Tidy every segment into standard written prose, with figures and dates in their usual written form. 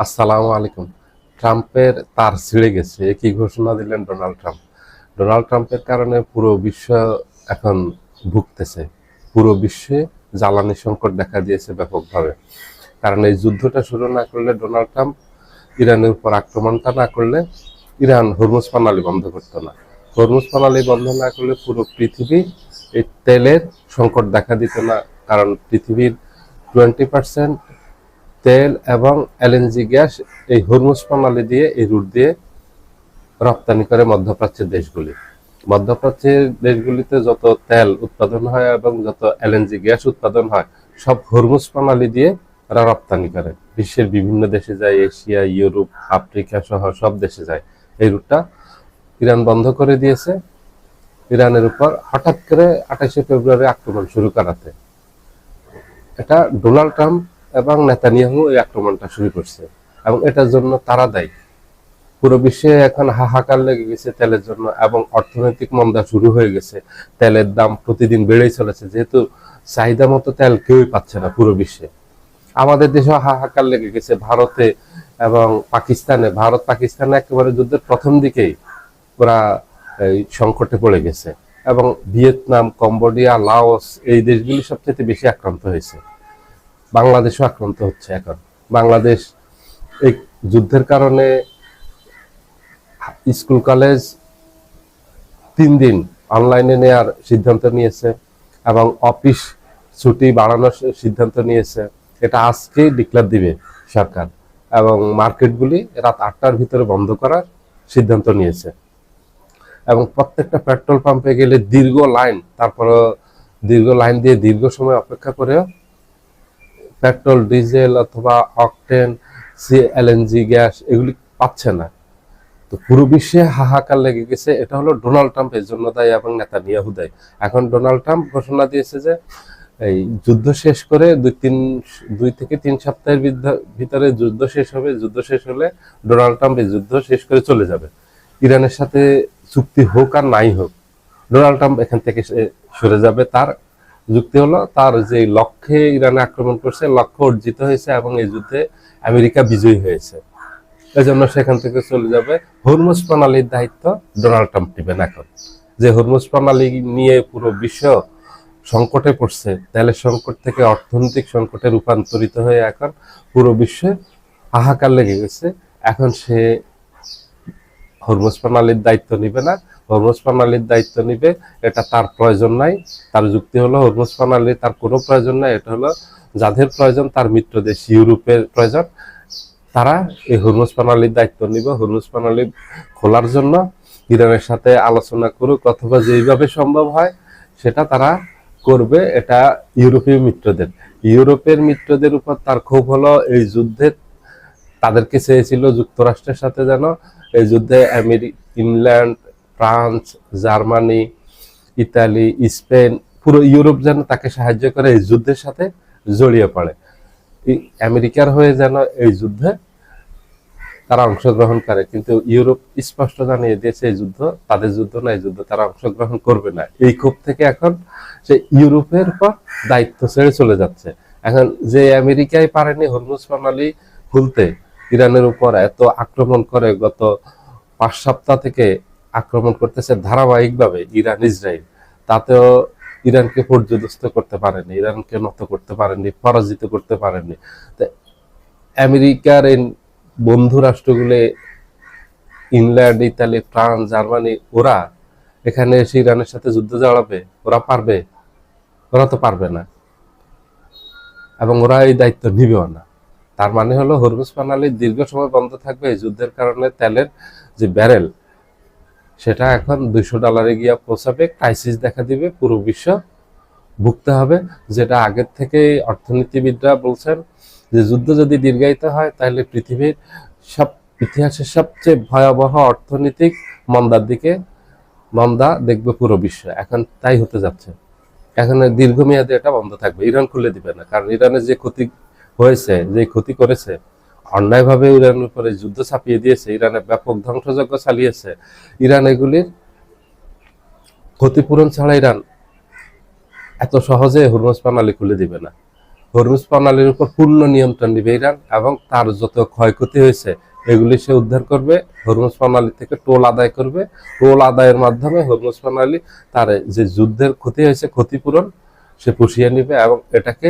আসসালামু আলাইকুম। ট্রাম্পের তার ছিঁড়ে গেছে, কি ঘোষণা দিলেন ডোনাল্ড ট্রাম্প। ডোনাল্ড ট্রাম্পের কারণে পুরো বিশ্ব এখন ভুগতেছে। পুরো বিশ্বে জ্বালানি সংকট দেখা দিয়েছে ব্যাপকভাবে। কারণ এই যুদ্ধটা শুরু না করলে, ডোনাল্ড ট্রাম্প ইরানের উপর আক্রমণটা না করলে, ইরান হরমুজ প্রণালী বন্ধ করতো না। হরমুজ প্রণালী বন্ধ না করলে পুরো পৃথিবী এই তেলের সংকট দেখা দিত না। কারণ পৃথিবীর 20% তেল এবং এলএনজি গ্যাস এই হরমুজ প্রণালী দিয়ে, এই রুট দিয়ে রপ্তানি করে মধ্যপ্রাচ্যের দেশগুলি। মধ্যপ্রাচ্যের দেশগুলিতে যত তেল উৎপাদন হয় এবং যত এলএনজি গ্যাস উৎপাদন হয়, সব হরমুজ প্রণালী দিয়ে এরা রপ্তানি করে, বিশ্বের বিভিন্ন দেশে যায়, এশিয়া, ইউরোপ, আফ্রিকা সহ সব দেশে যায়। এই রুটটা ইরান বন্ধ করে দিয়েছে। ইরানের উপর হঠাৎ করে 28শে ফেব্রুয়ারি আক্রমণ শুরু করাতে, এটা ডোনাল্ড ট্রাম্প এবং নেতানিয়াহু এই আক্রমণটা শুরু করছে এবং এটার জন্য তারা দায়ী। পুরো বিশ্বে এখন হাহাকার লেগে গেছে তেলের জন্য এবং অর্থনৈতিক মন্দা শুরু হয়ে গেছে। তেলের দাম প্রতিদিন বেড়েই চলেছে, যেহেতু চাহিদা মতো তেল কেউই পাচ্ছে না পুরো বিশ্বে। আমাদের দেশেও হাহাকার লেগে গেছে, ভারতে এবং পাকিস্তানে। ভারত পাকিস্তানে একেবারে যুদ্ধের প্রথম দিকেই ওরা এই সংকটে পড়ে গেছে এবং ভিয়েতনাম, কম্বোডিয়া, লাওস এই দেশগুলি সবচেয়ে বেশি আক্রান্ত হয়েছে। বাংলাদেশও আক্রান্ত হচ্ছে এখন। বাংলাদেশ এই যুদ্ধের কারণে স্কুল কলেজ 3 দিন অনলাইনে নেওয়ার সিদ্ধান্ত নিয়েছে এবং অফিস ছুটি বাড়ানোর সিদ্ধান্ত নিয়েছে। এটা আজকেই ডিক্লেয়ার দিবে সরকার। এবং মার্কেটগুলি রাত 8টার ভিতরে বন্ধ করার সিদ্ধান্ত নিয়েছে। এবং প্রত্যেকটা পেট্রোল পাম্পে গেলে দীর্ঘ লাইন, তারপরে দীর্ঘ লাইন দিয়ে দীর্ঘ সময় অপেক্ষা করেও পেট্রোল, ডিজেল অথবা অকটেন, এলএনজি গ্যাস এগুলি পাচ্ছে না। তো পুরো বিশ্বে হাহাকার লেগে গেছে। এটা হলো ডোনাল্ড ট্রাম্প এর জন্য দায়ী এবং নেতানিয়াহু দায়ী। এখন ডোনাল্ড ট্রাম্প ঘোষণা দিয়েছে যে এই যুদ্ধ শেষ করে 2 থেকে 3 সপ্তাহের ভিতরে যুদ্ধ শেষ হবে। যুদ্ধ শেষ হলে ডোনাল্ড ট্রাম্প এই যুদ্ধ শেষ করে চলে যাবে। ইরানের সাথে চুক্তি হোক আর নাই হোক, ডোনাল্ড ট্রাম্প এখান থেকে সরে যাবে। তার যুক্তি হলো, তার যে লক্ষ্যে ইরানে আক্রমণ করছে, লক্ষ্য অর্জিত হয়েছে এবং এই যুদ্ধে আমেরিকা বিজয়ী হয়েছে। এই জন্য সেখান থেকে চলে যাবে। হরমুজ প্রণালীর দায়িত্ব ডোনাল্ড ট্রাম্প নেবেন এখন। যে হরমুজ প্রণালী নিয়ে পুরো বিশ্ব সংকটে পড়ছে, তেলের সংকট থেকে অর্থনৈতিক সংকটে রূপান্তরিত হয়ে এখন পুরো বিশ্বে হাহাকার লেগে গেছে। এখন সে হরমুজ প্রণালীর দায়িত্ব নিবে না। হরমুজ প্রণালীর দায়িত্ব নিবে, এটা তার প্রয়োজন নাই। তার যুক্তি হলো হরমুজ প্রণালী তার কোনো প্রয়োজন নাই। এটা হলো যাদের প্রয়োজন, তার মিত্র দেশ ইউরোপের প্রয়োজন, তারা এই হরমুজ প্রণালীর দায়িত্ব নিবে। হরমুজ প্রণালী খোলার জন্য ইরানের সাথে আলোচনা করুক অথবা যেইভাবে সম্ভব হয় সেটা তারা করবে। এটা ইউরোপের মিত্রদের উপর তার ক্ষোভ হলো, এই যুদ্ধে তাদেরকে চেয়েছিল যুক্তরাষ্ট্রের সাথে যেন এই যুদ্ধে England, France, Germany, Italy, Spain, পুরো ইউরোপ যেন তাকে সাহায্য করে এই যুদ্ধের সাথে জড়িয়ে পড়ে। আমেরিকার হয়ে যেন এই যুদ্ধে তারা অংশগ্রহণ করে। কিন্তু ইউরোপ স্পষ্ট জানিয়ে দিয়েছে এই যুদ্ধ তাদের যুদ্ধ না, এই যুদ্ধ তারা অংশগ্রহণ করবে না। এই ক্ষোভ থেকে এখন সে ইউরোপের পর দায়িত্ব ছেড়ে চলে যাচ্ছে। এখন যে আমেরিকায় পারেনি হরমুজ প্রণালী খুলতে, ইরানের উপর এত আক্রমণ করে, গত 5 সপ্তাহ থেকে আক্রমণ করতেছে ধারাবাহিকভাবে ইরান, ইসরায়েল, তাতেও ইরানকে পর্যদস্ত করতে পারেনি, ইরানকে নত করতে পারেনি, পরাজিত করতে পারেনি। তো আমেরিকার এই বন্ধু রাষ্ট্রগুলো ইংল্যান্ড, ইতালি, ফ্রান্স, জার্মানি, ওরা এখানে এসে ইরানের সাথে যুদ্ধ জড়াবে? ওরা পারবে? ওরা তো পারবে না এবং ওরা এই দায়িত্ব নিবেও না। তার মানে হলো হরমুজ প্রণালী দীর্ঘ সময় বন্ধ থাকবে। এই যুদ্ধের কারণে তেলের যে ব্যারেল, সেটা এখন $200 গিয়া পৌঁছাবে। ক্রাইসিস দেখা দিবে, পুরো বিশ্ব ভুগতে হবে। যেটা আগের থেকে অর্থনীতিবিদরা বলছেন যে যুদ্ধ যদি দীর্ঘায়িত হয় তাহলে পৃথিবীর ইতিহাসের সবচেয়ে ভয়াবহ অর্থনৈতিক মন্দা দেখবে পুরো বিশ্ব। এখন তাই হতে যাচ্ছে। এখন দীর্ঘমেয়াদে এটা বন্ধ থাকবে। ইরান খুলে দিবে না, কারণ ইরানের যে ক্ষতি হয়েছে, যে ক্ষতি করেছে, অন্যায়ভাবে ইরানের উপরে যুদ্ধ চাপিয়ে দিয়েছে, ইরানের ব্যাপক ধ্বংসযজ্ঞ চালিয়েছে। ইরান এগুলির ক্ষতিপূরণ ছাড়া ইরান এত সহজে হরমুজ প্রণালী খুলে দিবে না। হরমুজ প্রণালীর উপর পূর্ণ নিয়ন্ত্রণ নিবে ইরান, এবং তার যত ক্ষয়ক্ষতি হয়েছে এগুলি সে উদ্ধার করবে, হরমুজ প্রণালী থেকে টোল আদায় করবে। টোল আদায়ের মাধ্যমে হরমুজ প্রণালী তার যে যুদ্ধের ক্ষতি হয়েছে ক্ষতিপূরণ সে পুষিয়ে নিবে, এবং এটাকে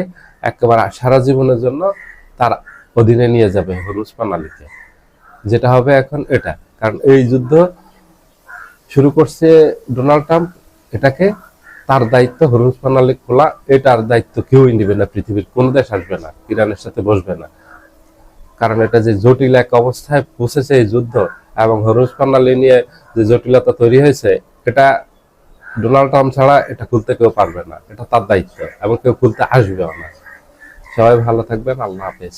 একেবারে সারা জীবনের জন্য তার অধীনে নিয়ে যাবে হরমুজ প্রণালীকে। যেটা হবে এখন এটা, কারণ এই যুদ্ধ শুরু করছে ডোনাল্ড ট্রাম্প, এটাকে তার দায়িত্ব হরমুজ প্রণালী খোলা, এটার দায়িত্ব কেউই নেবে না, পৃথিবীর কোন দেশ আসবে না, ইরানের সাথে বসবে না। কারণ এটা যে জটিল এক অবস্থায় পৌঁছেছে এই যুদ্ধ, এবং হরমুজ প্রণালী নিয়ে যে জটিলতা তৈরি হয়েছে, এটা ডোনাল্ড ট্রাম্প ছাড়া এটা খুলতে কেউ পারবে না, এটা তার দায়িত্ব, এবং কেউ খুলতে আসবেও না। সবাই ভালো থাকবেন, আল্লাহ হাফেজ।